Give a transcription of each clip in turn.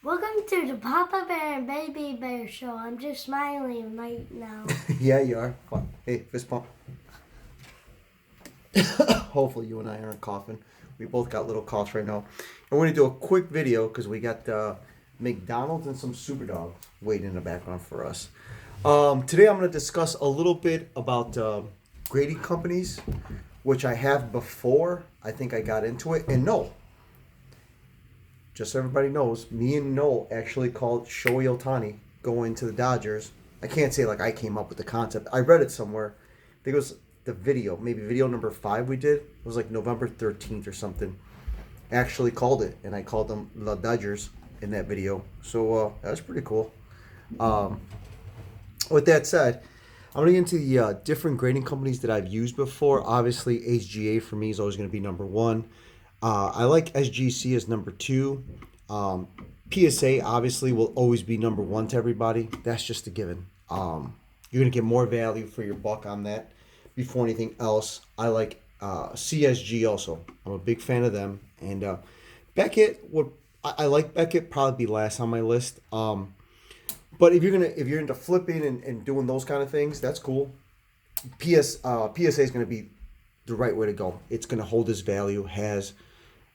Welcome to the Papa Bear and Baby Bear show. I'm just smiling right now. Yeah, you are. Come on. Hey, fist pump. Hopefully you and I aren't coughing. We both got little coughs right now. And we're going to do a quick video because we got McDonald's and some Super Dogs waiting in the background for us. Today I'm going to discuss a little bit about grading companies, which I have before. I think I got into it. And no, just so everybody knows, me and Noel actually called Shohei Ohtani going to the Dodgers. I can't say like I came up with the concept. I read it somewhere. I think it was the video, maybe video number 5 we did. It was like November 13th or something. I actually called it, and I called them the Dodgers in that video. So that was pretty cool. With that said, I'm going to get into the different grading companies that I've used before. Obviously, HGA for me is always going to be number 1. I like SGC as number 2. PSA obviously will always be number 1 to everybody. That's just a given. You're going to get more value for your buck on that before anything else. I like CSG also. I'm a big fan of them. And Beckett, I like Beckett, probably be last on my list. But if you're into flipping and doing those kind of things, that's cool. PSA is going to be the right way to go. It's going to hold its value,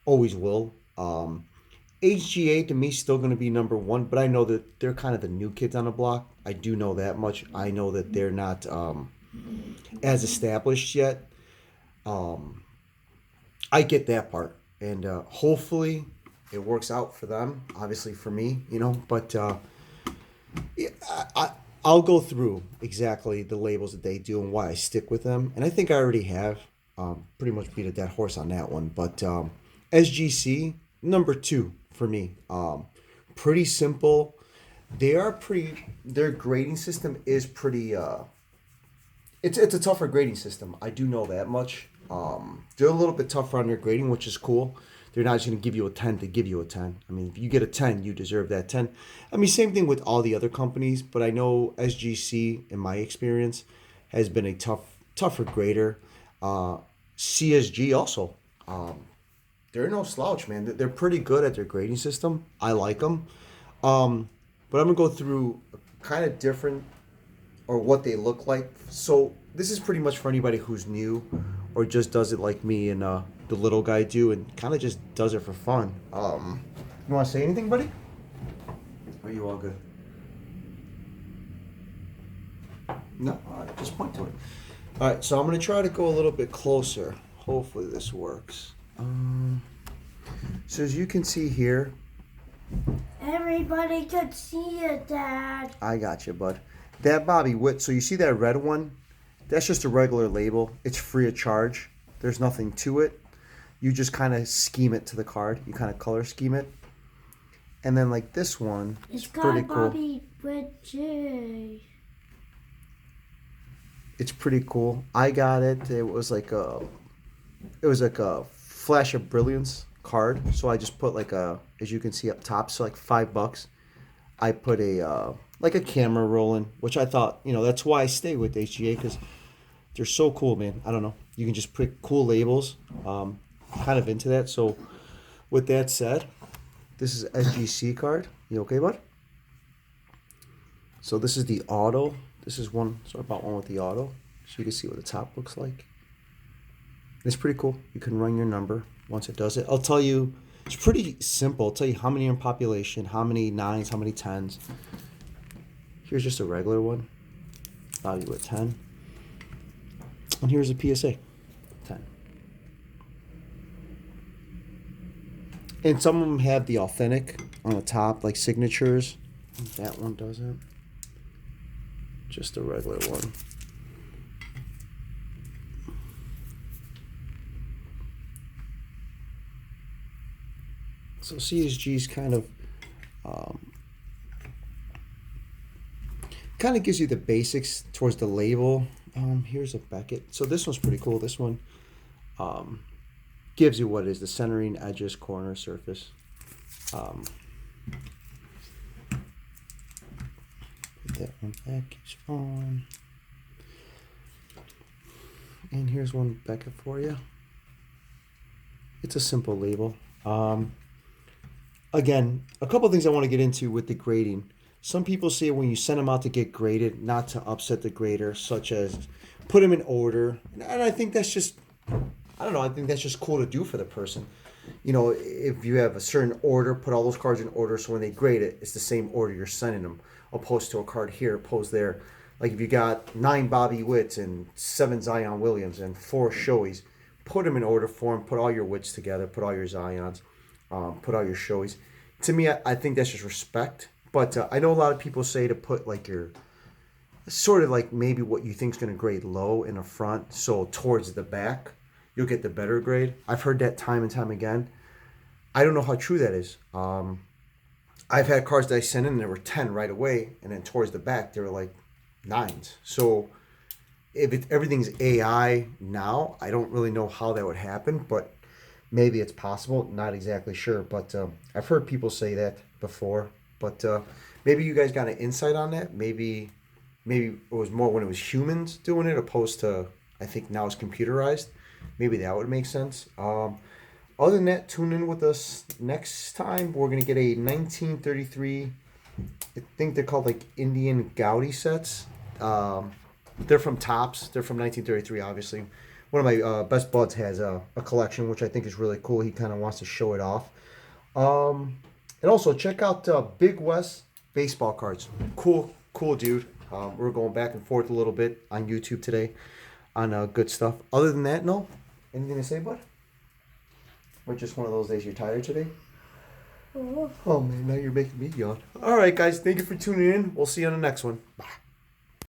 always will. HGA to me still going to be number 1, but I know that they're kind of the new kids on the block. I do know that much. I know that they're not as established yet. I get that part, and hopefully it works out for them. Obviously for me, but I'll go through exactly the labels that they do and why I stick with them, and I think I already have pretty much beat a dead horse on that one. But SGC number 2 for me. Pretty simple. Their grading system is pretty. It's a tougher grading system. I do know that much. They're a little bit tougher on their grading, which is cool. They're not just going to give you a 10 to give you a 10. I mean, if you get a 10, you deserve that 10. I mean, same thing with all the other companies, but I know SGC, in my experience, has been a tougher grader. CSG also. They're no slouch, man. They're pretty good at their grading system. I like them. But I'm going to go through kind of different or what they look like. So this is pretty much for anybody who's new or just does it like me and the little guy do and kind of just does it for fun. You want to say anything, buddy? Or are you all good? No? All right, just point to it. All right, so I'm going to try to go a little bit closer. Hopefully this works. So as you can see here, Everybody could see it, Dad. I got you, bud. That Bobby Witt, so you see that red one? That's just a regular label. It's free of charge. There's nothing to it. You just kind of scheme it to the card. You kind of color scheme it. And then like this one, It's pretty got cool. Bobby Witt Jr. It's pretty cool. I got it. It was like a flash of brilliance card. So I just put like as you can see up top, so like $5. I put a like a camera rolling, which I thought, that's why I stay with HGA because they're so cool, man. I don't know. You can just put cool labels. Kind of into that. So with that said, this is SGC card. You okay, bud? So this is the auto. This is one. So I bought one with the auto, so you can see what the top looks like. It's pretty cool. You can run your number once it does it. I'll tell you, it's pretty simple. I'll tell you how many in population, how many 9s, how many 10s. Here's just a regular one. Value at 10. And here's a PSA. 10. And some of them have the authentic on the top, like signatures. That one doesn't. Just a regular one. So CSG's kind of gives you the basics towards the label. Here's a Beckett. So this one's pretty cool. This one gives you what is the centering, edges, corner, surface. Put that one back. Keeps on. And here's one Beckett for you. It's a simple label. Again, a couple things I want to get into with the grading. Some people say when you send them out to get graded, not to upset the grader, such as put them in order. And I think that's just, I don't know, I think that's just cool to do for the person. You know, if you have a certain order, put all those cards in order so when they grade it, it's the same order you're sending them, opposed to a card here, opposed there. Like if you got 9 Bobby Witts and 7 Zion Williams and 4 Shoeys, put them in order for them, put all your Witts together, put all your Zions, put all your Shoeys. To me, I think that's just respect. But I know a lot of people say to put like your sort of like maybe what you think is going to grade low in the front, so towards the back, you'll get the better grade. I've heard that time and time again. I don't know how true that is. I've had cards that I sent in and there were 10 right away, and then towards the back, they were like 9s. So if everything's AI now, I don't really know how that would happen, but maybe it's possible. Not exactly sure, but I've heard people say that before. But maybe you guys got an insight on that. Maybe it was more when it was humans doing it, opposed to I think now it's computerized. Maybe that would make sense. Other than that, tune in with us next time. We're gonna get a 1933. I think they're called like Indian Gaudi sets. They're from Topps. They're from 1933, obviously. One of my best buds has a collection, which I think is really cool. He kind of wants to show it off. And also check out Big West baseball cards. Cool dude. We're going back and forth a little bit on YouTube today on good stuff. Other than that, no. Anything to say, bud? Or just one of those days you're tired today? Oh man, now you're making me yawn. All right, guys. Thank you for tuning in. We'll see you on the next one. Bye.